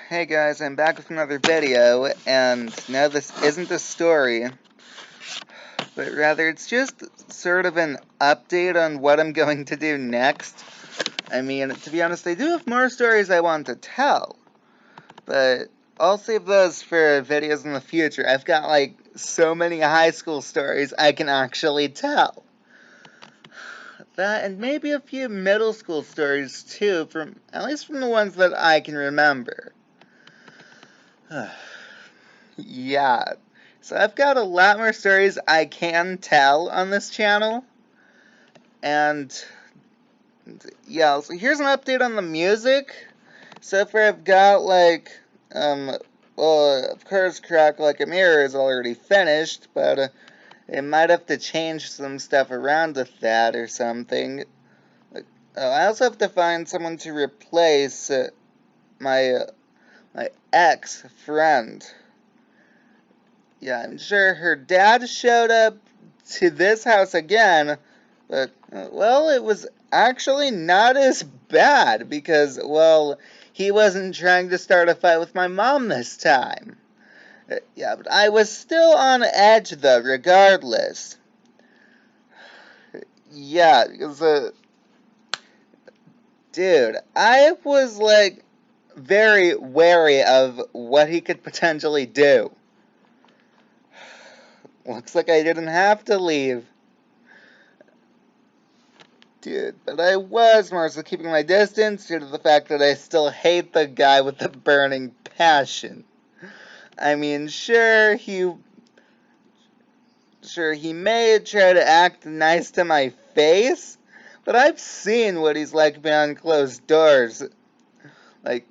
Hey guys, I'm back with another video, and no, this isn't a story, but rather it's just sort of an update on what I'm going to do next. I mean, to be honest, I do have more stories I want to tell, but I'll save those for videos in the future. I've got, like, so many high school stories I can actually tell. That, and maybe a few middle school stories, too, at least from the ones that I can remember. Yeah, so I've got a lot more stories I can tell on this channel, and yeah, so here's an update on the music. So far I've got, like, well, of course, Crack Like a Mirror is already finished, but it might have to change some stuff around with that or something. I also have to find someone to replace my ex-friend. Yeah, I'm sure her dad showed up to this house again, but, well, it was actually not as bad because, well, he wasn't trying to start a fight with my mom this time. Yeah, but I was still on edge, though, regardless. Yeah, because, dude, I was, like, very wary of what he could potentially do. Looks like I didn't have to leave. Dude, but I was more so keeping my distance due to the fact that I still hate the guy with the burning passion. I mean, sure, he may try to act nice to my face, but I've seen what he's like behind closed doors. Like,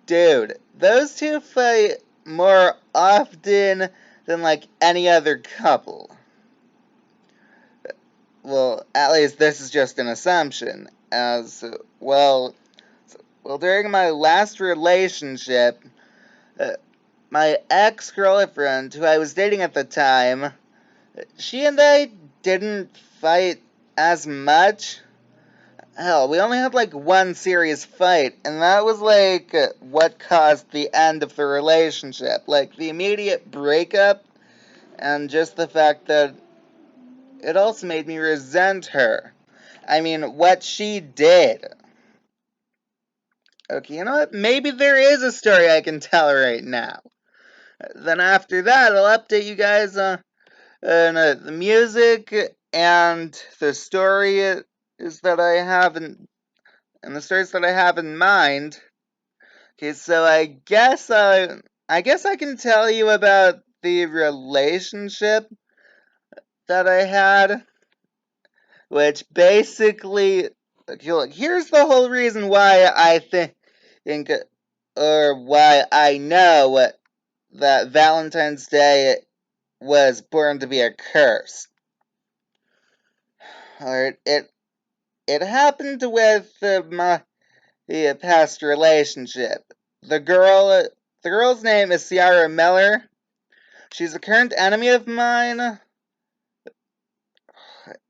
dude, those two fight more often than, like, any other couple. Well, at least this is just an assumption, as, well, during my last relationship, my ex-girlfriend, who I was dating at the time, she and I didn't fight as much. Hell, we only had, like, one serious fight, and that was, like, what caused the end of the relationship. Like, the immediate breakup, and just the fact that it also made me resent her. I mean, what she did. Okay, you know what? Maybe there is a story I can tell right now. Then after that, I'll update you guys on the music and the story is that I have and the stories that I have in mind. Okay, so I guess I can tell you about the relationship that I had, which basically, okay, look, here's the whole reason why I think or why I know that Valentine's Day was born to be a curse. Alright, it happened with my past relationship. The girl's name is Ciara Miller. She's a current enemy of mine,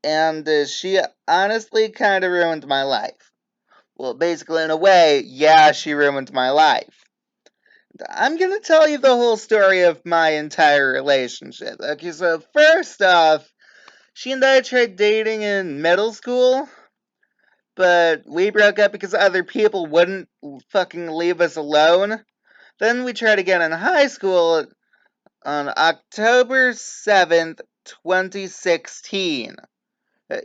and she honestly kind of ruined my life. Well, basically, in a way, yeah, she ruined my life. I'm gonna tell you the whole story of my entire relationship. Okay, so first off, she and I tried dating in middle school, but we broke up because other people wouldn't fucking leave us alone. Then we tried again in high school on October 7th, 2016.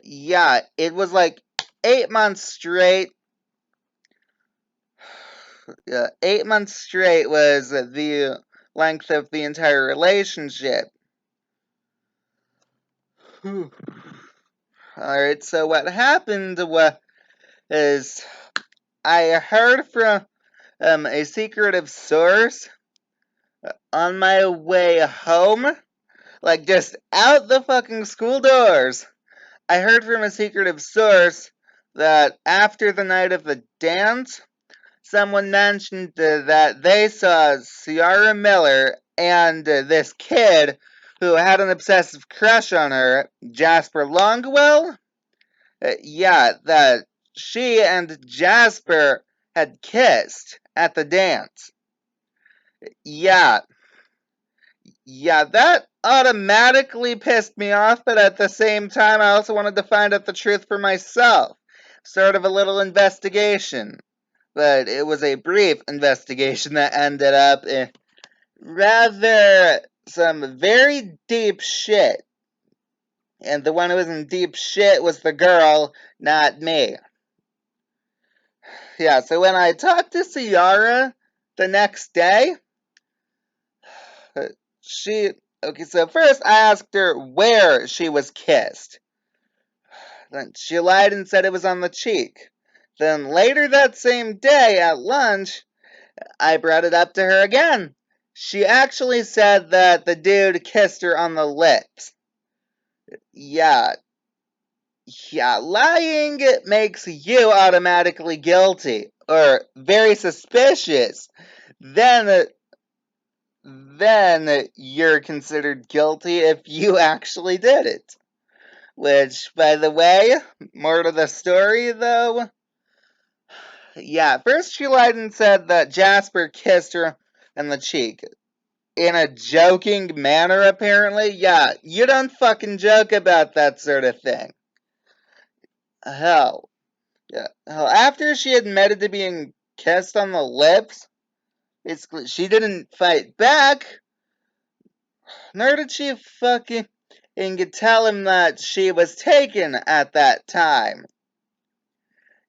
Yeah, it was like 8 months straight. 8 months straight was the length of the entire relationship. Alright, so what happened was I heard from a secretive source on my way home, like just out the fucking school doors. I heard from a secretive source that after the night of the dance, someone mentioned that they saw Ciara Miller and this kid who had an obsessive crush on her, Jasper Longwell. Yeah, that she and Jasper had kissed at the dance. Yeah, yeah, that automatically pissed me off, but at the same time, I also wanted to find out the truth for myself. Sort of a little investigation. But it was a brief investigation that ended up in rather some very deep shit. And the one who was in deep shit was the girl, not me. Yeah, so when I talked to Ciara the next day, uh, she. Okay, so first I asked her where she was kissed. Then she lied and said it was on the cheek. Then later that same day at lunch, I brought it up to her again. She actually said that the dude kissed her on the lips. Yeah, yeah, lying makes you automatically guilty or very suspicious. Then then you're considered guilty if you actually did it. Which, by the way, more to the story though. Yeah, first she lied and said that Jasper kissed her on the cheek. In a joking manner, apparently. Yeah, you don't fucking joke about that sort of thing. Hell, yeah. Hell, after she admitted to being kissed on the lips, basically, she didn't fight back, nor did she fucking tell him that she was taken at that time.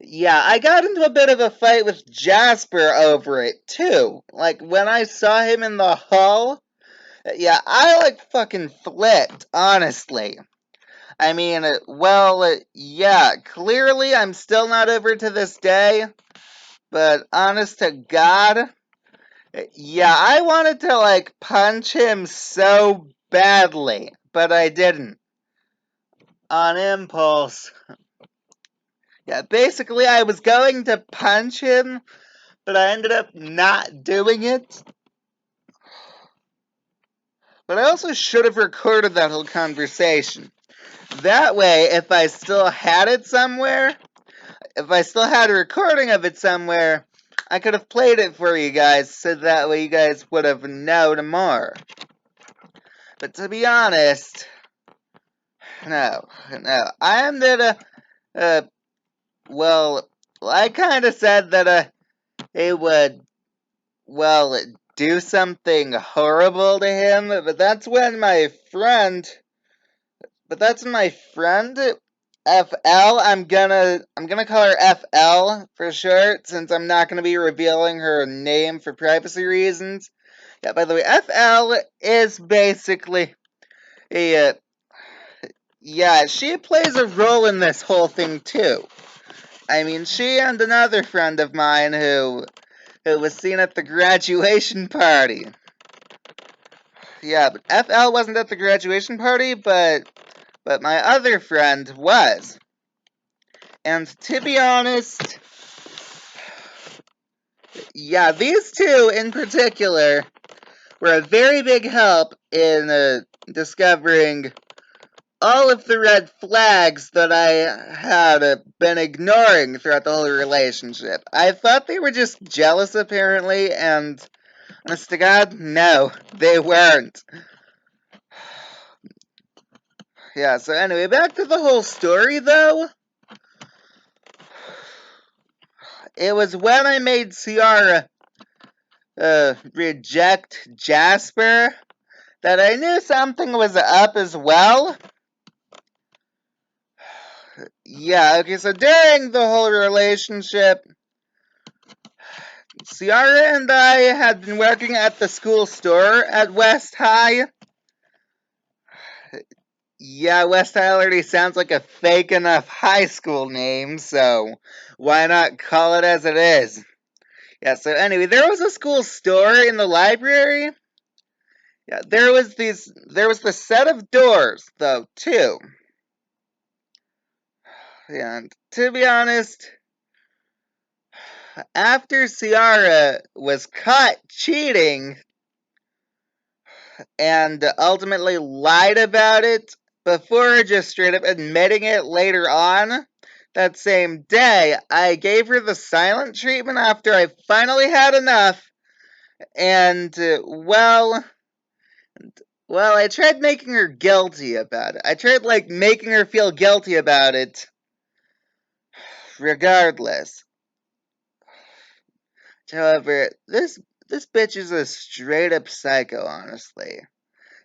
Yeah, I got into a bit of a fight with Jasper over it, too. Like, when I saw him in the hall, yeah, I, like, fucking flipped, honestly. I mean, yeah, clearly I'm still not over to this day, but honest to God, yeah, I wanted to, like, punch him so badly, but I didn't. On impulse. Yeah, basically, I was going to punch him, but I ended up not doing it. But I also should have recorded that whole conversation. That way, if I still had it somewhere, if I still had a recording of it somewhere, I could have played it for you guys, so that way you guys would have known more. But to be honest, no. I ended well, I kind of said that it would, well, do something horrible to him, but that's when my friend FL, I'm gonna call her FL for short, since I'm not gonna be revealing her name for privacy reasons. Yeah, by the way, FL is basically a yeah, she plays a role in this whole thing too. I mean, she and another friend of mine who was seen at the graduation party. Yeah, but FL wasn't at the graduation party, but my other friend was. And to be honest, yeah, these two in particular were a very big help in discovering all of the red flags that I had been ignoring throughout the whole relationship. I thought they were just jealous, apparently, and honest to God, no, they weren't. Yeah, so anyway, back to the whole story, though. It was when I made Ciara reject Jasper that I knew something was up as well. Yeah, okay, so during the whole relationship, Ciara and I had been working at the school store at West High. Yeah, West High already sounds like a fake enough high school name, so why not call it as it is? Yeah, so anyway, there was a school store in the library. Yeah, there was the set of doors, though, too. And to be honest, after Ciara was caught cheating and ultimately lied about it before just straight up admitting it later on, that same day, I gave her the silent treatment after I finally had enough And, well, I tried making her guilty about it. I tried, making her feel guilty about it, regardless. However, this bitch is a straight up psycho, honestly.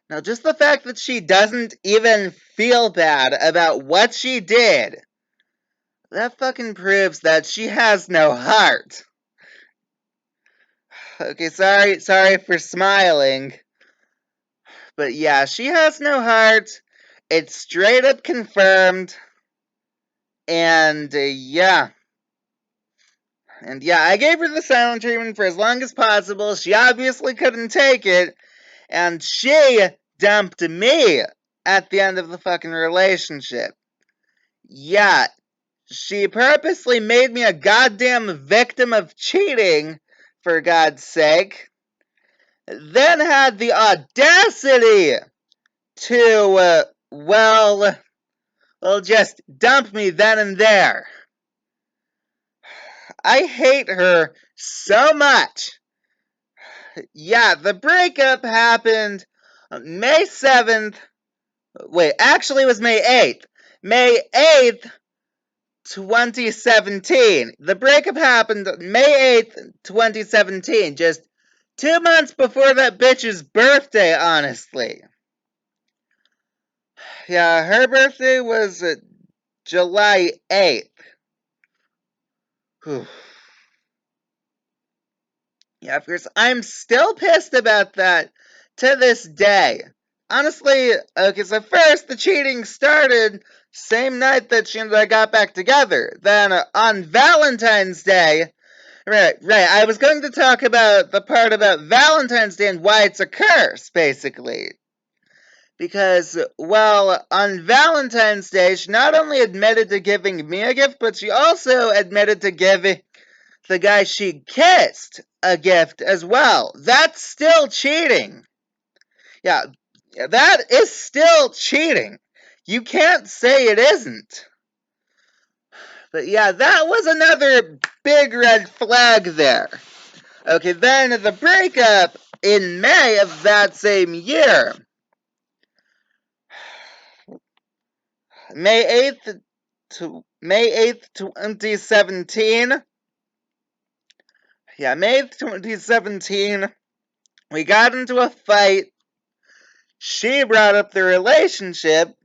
Now, just the fact that she doesn't even feel bad about what she did, that fucking proves that she has no heart. Okay, sorry for smiling. But yeah, she has no heart. It's straight up confirmed. And yeah. And yeah, I gave her the silent treatment for as long as possible. She obviously couldn't take it. And she dumped me at the end of the fucking relationship. Yeah, she purposely made me a goddamn victim of cheating, for God's sake. Then had the audacity to, just dump me then and there. I hate her so much. Yeah, the breakup happened May 7th. Wait, actually it was May 8th. May 8th, 2017. The breakup happened May 8th, 2017. Just 2 months before that bitch's birthday, honestly. Yeah, her birthday was July 8th. Whew. Yeah, of course, I'm still pissed about that to this day. Honestly, okay, so first the cheating started same night that she and I got back together. Then on Valentine's Day, right, I was going to talk about the part about Valentine's Day and why it's a curse, basically. Because, well, on Valentine's Day, she not only admitted to giving me a gift, but she also admitted to giving the guy she kissed a gift as well. That's still cheating. Yeah, that is still cheating. You can't say it isn't. But yeah, that was another big red flag there. Okay, then the breakup in May of that same year. May 8th, 2017. Yeah, May 8th, 2017. We got into a fight. She brought up the relationship.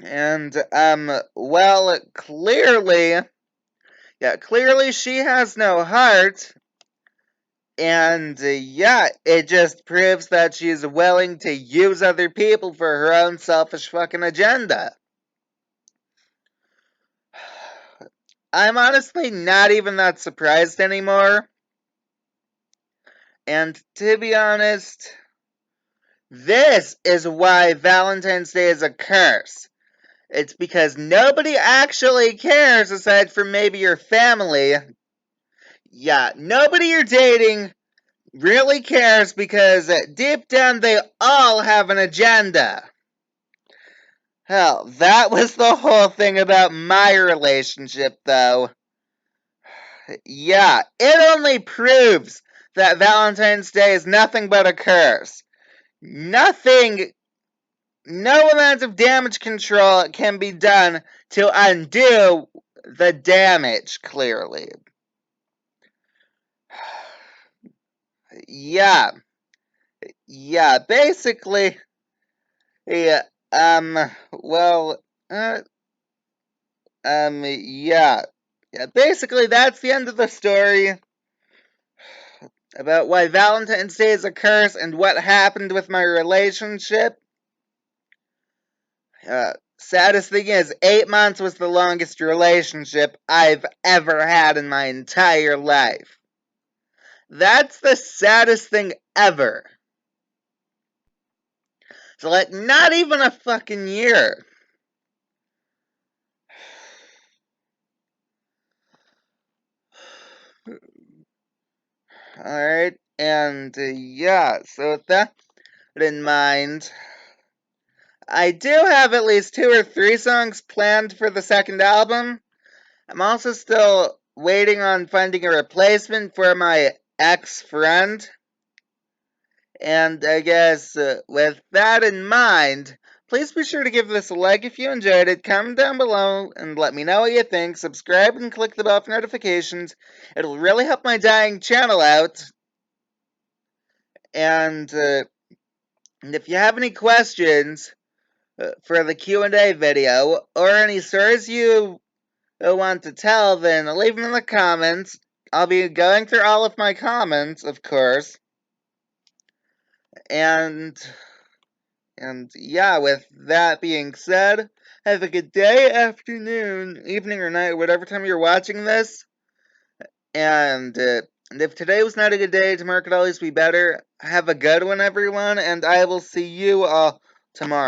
And, clearly, she has no heart. And, it just proves that she's willing to use other people for her own selfish fucking agenda. I'm honestly not even that surprised anymore. And to be honest, this is why Valentine's Day is a curse. It's because nobody actually cares aside from maybe your family. Yeah, nobody you're dating really cares because deep down they all have an agenda. Hell, that was the whole thing about my relationship, though. Yeah, it only proves that Valentine's Day is nothing but a curse. Nothing, no amount of damage control can be done to undo the damage, clearly. Yeah, basically, yeah, well, yeah. Yeah, basically, that's the end of the story about why Valentine's Day is a curse and what happened with my relationship. Saddest thing is, 8 months was the longest relationship I've ever had in my entire life. That's the saddest thing ever. So, not even a fucking year. Alright, and so with that in mind, I do have at least 2 or 3 songs planned for the second album. I'm also still waiting on finding a replacement for my ex-friend. And I guess with that in mind, please be sure to give this a like if you enjoyed it. Comment down below and let me know what you think. Subscribe and click the bell for notifications. It'll really help my dying channel out. And if you have any questions for the Q&A video or any stories you want to tell, then leave them in the comments. I'll be going through all of my comments, of course. And yeah, with that being said, have a good day, afternoon, evening, or night, whatever time you're watching this. And if today was not a good day, tomorrow could always be better. Have a good one, everyone, and I will see you all tomorrow.